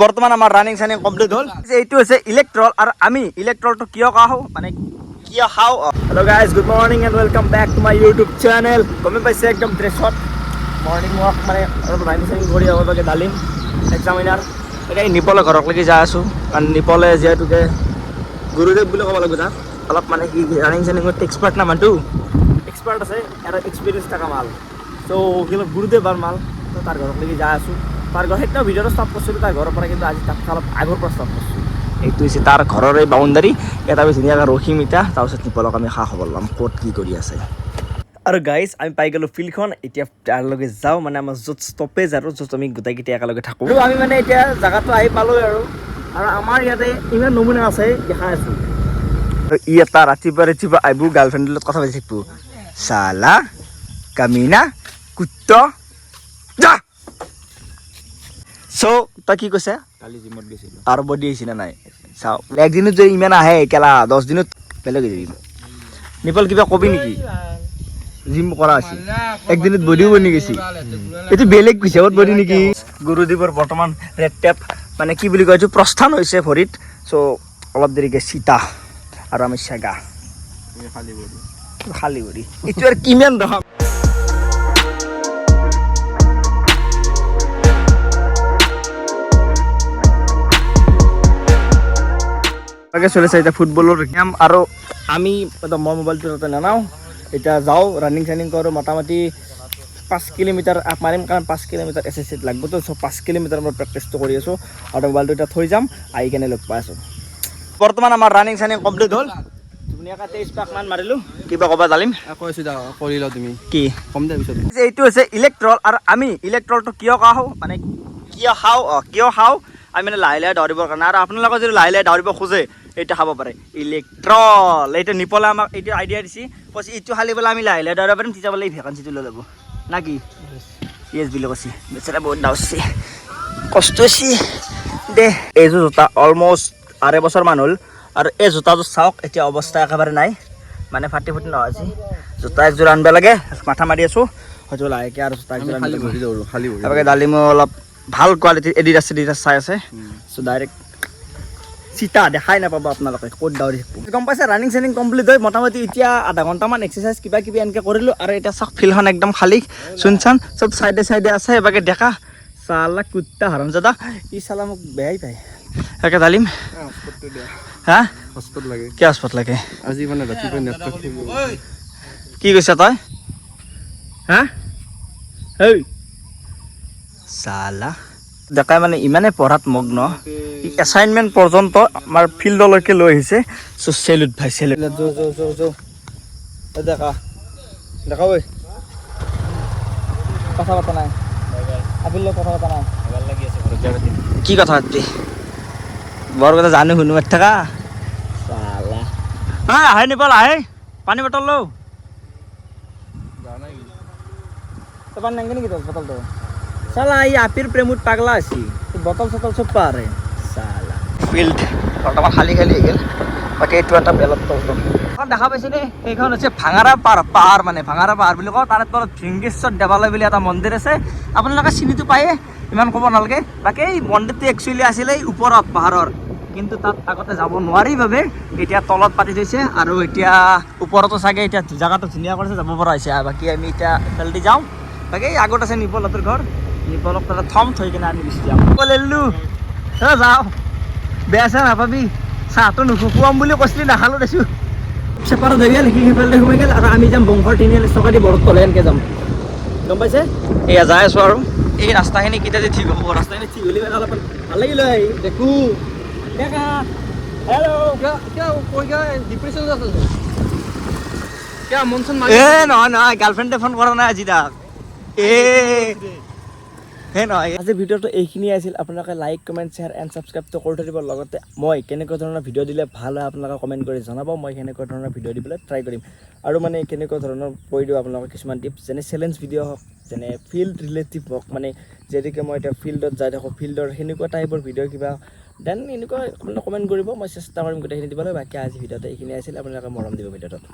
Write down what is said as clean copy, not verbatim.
বৰ্তমান আমাৰ running চানিং complete হ'ল। এইটো হৈছে ইলেক্ট্ৰল আৰু আমি ইলেক্ট্ৰলটো কিয় খাওঁ মানে কিয় খাওঁ। Hello' guys, good morning and welcome back to my YouTube channel. গমে পাইছে একদম ড্ৰেছত মৰ্ণিং ৱাক মানে অলপ ৰানিং চানিং কৰি আহিব লাগে। ডালিম এক্সামিনাৰ এতিয়া নিপলৰ ঘৰলৈকে যাই আছোঁ, কাৰণ নিপলে যিহেতুকে গুৰুদেৱ বুলি ক'ব লাগিব তাক। অলপ মানে কি ৰানিং চানিঙত এক্সপাৰ্ট না মানুহটো, এক্সপাৰ্ট আছে আৰু এক্সপিৰিয়েঞ্চ থকা মাল। ত' কিন্তু গুৰুদেৱ আৰু মাল তো তাৰ ঘৰলৈকে যাই আছোঁ। তাৰ ঘৰ সেইদিনা ভিডিঅ'টো ষ্টাৰ্ট কৰিছিলোঁ তাৰ ঘৰৰ পৰা, কিন্তু আজি তাতকৈ অলপ আগৰ পৰা ষ্টাৰ্ট কৰিছোঁ। এইটো হৈছে তাৰ ঘৰৰ এই বাউণ্ডাৰী। এটা বেছি ধুনীয়াকৈ ৰখিম এতিয়া, তাৰপিছত নিপলক আমি খা খবৰ ল'ম ক'ত কি কৰি আছে। আৰু গাইজ আমি পাই গ'লোঁ ফিল্ডখন। এতিয়া তাৰলৈকে যাওঁ, মানে আমাৰ য'ত ষ্টপেজ আৰু য'ত আমি গোটেইকেইটা একেলগে থাকোঁ। আৰু আমি মানে এতিয়া জেগাটো আহি পালোঁ আৰু আমাৰ ইয়াতে ইমান নমুনা আছে দেখাই আছোঁ। ই এটা ৰাতিপুৱা আহিব গাৰ্লফ্ৰেণ্ডৰ লগত কথা পাতি থাকিব। চালা কামিনা কুত্ত যা। চ' তই কি কৈছে? কালি জিমত গৈছিলোঁ আৰু বডি আহিছে নে নাই চাওঁ। একদিনত যদি ইমান আহে কেলা, 10 দিনত বেলেগ হৈ যাব। নিপল কিবা কবি নেকি? জিম কৰা আছে একদিনত বডিও বনি গৈছে, এইটো বেলেগ হিচাপত বডি নেকি? গুৰুদেৱৰ বৰ্তমান ৰেড টেপ মানে কি বুলি কয় এইটো প্ৰস্থান হৈছে ভৰিত। চ' অলপ দেৰিকৈ চিতা আৰু আমি চেগা খালী ভৰি। এইটো আৰু কিমান ৰকম চলিছে এতিয়া ফুটবলৰ গেম। আৰু আমি মই মোবাইলটো তাতে নানাওঁ, এতিয়া যাওঁ ৰানিং চানিং কৰোঁ। মোটামুটি 5 কিলোমিটাৰ মাৰিম, কাৰণ 5 কিলোমিটাৰ এক্সাৰচাইজ লাগিবতো। চ' 5 কিলোমিটাৰ মই প্ৰেক্টিচটো কৰি আছোঁ আৰু মোবাইলটো এতিয়া থৈ যাম, আহি কেনে লগ পাই আছোঁ। বৰ্তমান আমাৰ ৰানিং চানিং কমপ্লিট হ'ল। ধুনীয়াকৈ 23 পাক মান মাৰিলোঁ। কিবা ক'বা জালিম? কৈছোঁ দা কৰি লওঁ, তুমি কি কম দে পিছত। এইটো হৈছে ইলেক্ট্ৰল আৰু আমি ইলেক্ট্ৰলটো কিয় খাওঁ মানে কিয় খাওঁ আমি মানে লাহে লাহে দৌৰিবৰ কাৰণে। আৰু আপোনালোকে যদি লাহে লাহে দৌৰিব খোজে এইটো খাব পাৰে ইলেক্ট্ৰল। এইটো নিপলে আমাক এইটো আইডিয়া দিছে, কৈছে এইটো খালি বোলে আমি লাহে লাহে দৌৰিব পাৰিম, তেতিয়া বোলে এই ভেকেঞ্চিটো লৈ ল'ব না কি? য়েছ বুলি কৈছে। বেচাৰা বহুত দাউৰিছে, কষ্ট হৈছে দে। এইযোৰ জোতা অলমষ্ট 2.5 বছৰ মান হ'ল, আৰু এই জোতাযোৰ চাওক এতিয়া অৱস্থা একেবাৰে নাই, মানে ফাটি ফুটি নহয় হৈছে। জোতা একযোৰ আনিব লাগে, মাথা মাৰি আছোঁ হয়তো লাহেকৈ। আৰু জোতা একযোৰ আনিব লাগে। তাৰপৰা ডালিমো অলপ ভাল কোৱালিটিৰ এডিডাছ চাই আছে। চ' ডাইৰেক্ট চিতা দেখাই নাপাব আপোনালোকে ক'ত দৌৰি থাকিব। গম পাইছে ৰানিং চানিং কমপ্লিট হৈ মোটামুটি এতিয়া আধা ঘণ্টামান এক্সাৰচাইজ কিবা কিবি এনেকৈ কৰিলোঁ। আৰু এতিয়া চাওক ফিল্ডখন একদম খালী চুনচান, চব চাইডে চাইডে আছে। এবাকে দেখা চালা কুত্তা হাৰামজাদা, ই চালা মোক বেয়াই পায়। তাকে ডালিম হা হস্পট লাগে, কিয় হস্পট লাগে আজি মানে ৰাতিপুৱা নেটৱৰ্ক কি কৈছা তই? হা এই চালা ডেকাই মানে ইমানে পঢ়াত মগ্ন, এছাইনমেণ্ট পৰ্যন্ত আমাৰ ফিল্ডলৈকে লৈ আহিছে। চ' চেলুট ভাই চেলুট। ডেকা ডেকা ঐ কথা পতা নাই, আবিৰ লগত কথা পতা নাই, কি কথা পাতি বৰ কথা জানো শুনো থাকা চালা। হা আহে নিপল আহে, পানী বটল লওঁ তই পানী নাংগে নেকি তোৰ বটলটো? চালা এই আপিৰ প্ৰেমত পাগলা আছি, বটল চটল চব পাৰে চালা। ফিল্ড বৰ্তমান খালী খালী হৈ গ'ল। বাকী এইটো এটা বেলেগ তলটো দেখা পাইছে দেই, সেইখন হৈছে ভাঙাৰা পাহাৰ মানে ভাঙাৰা পাহাৰ বুলি কওঁ। তাৰে তলত ভৃংগেশ্বৰ দেৱালয় বুলি এটা মন্দিৰ আছে, আপোনালোকে চিনিটো পায়ে, ইমান ক'ব নালাগে। বাকী এই মন্দিৰটো একচুৱেলি আছিলে ওপৰত পাহাৰৰ, কিন্তু তাত আগতে যাব নোৱাৰি বাবে এতিয়া তলত পাতি থৈছে। আৰু এতিয়া ওপৰতো চাগে এতিয়া জেগাটো ধুনীয়া কৰিছে, যাব পৰা হৈছে। বাকী আমি এতিয়া এইফালেদি যাওঁ। বাকী আগত আছে নিপলহঁতৰ ঘৰ, নিপলক তাতে থম, থৈ কিনে আমি গুচি যাম। লেল্লু যাওঁ, বেয়া চেয়া নাপাবি, চাহটো নুখুৱাম বুলি কৈছিলি নাখালোঁ দেছোঁ। চেপাৰত হৈ গ'ল, সি সিফালে সোমাই গ'ল, আৰু আমি যাম বংশৰ তিনিআলি চকা দি বৰত তলে এনেকৈ যাম। গম পাইছে? এয়া যাই আছোঁ। আৰু এই ৰাস্তাখিনি কেতিয়া যে ঠিক হ'ব, ৰাস্তাখিনি ঠিক হ'লে মানে অলপ ভাল লাগিলে দেখোঁ। দেখা নহয় গাৰ্লফ্ৰেণ্ডে ফোন কৰা নাই আজি তাক। নহয় আজি ভিডিঅ'টো এইখিনিয়ে আছিল। আপোনালোকে লাইক কমেণ্ট শ্বেয়াৰ এণ্ড ছাবস্ক্ৰাইবটো কৰি থৈ দিব। লগতে মই কেনেকুৱা ধৰণৰ ভিডিঅ' দিলে ভাল হয় আপোনালোকে কমেণ্ট কৰি জনাব, মই সেনেকুৱা ধৰণৰ ভিডিঅ' দিবলৈ ট্ৰাই কৰিম। আৰু মানে কেনেকুৱা ধৰণৰ কৈ দিওঁ আপোনালোকে কিছুমান টিপছ, যেনে চেলেঞ্জ ভিডিঅ' হওক, যেনে ফিল্ড ৰিলেটিভ হওক, মানে যেনেকৈ মই এতিয়া ফিল্ডত যাই থাকোঁ ফিল্ডৰ সেনেকুৱা টাইপৰ ভিডিঅ' কিবা দেন এনেকুৱা আপোনালোকে কমেণ্ট কৰিব, মই চেষ্টা কৰিম গোটেইখিনি দিবলৈ। বাকী আজি ভিডিঅ'টো এইখিনি আছিল, আপোনালোকে মৰম দিব ভিডিঅ'টোত।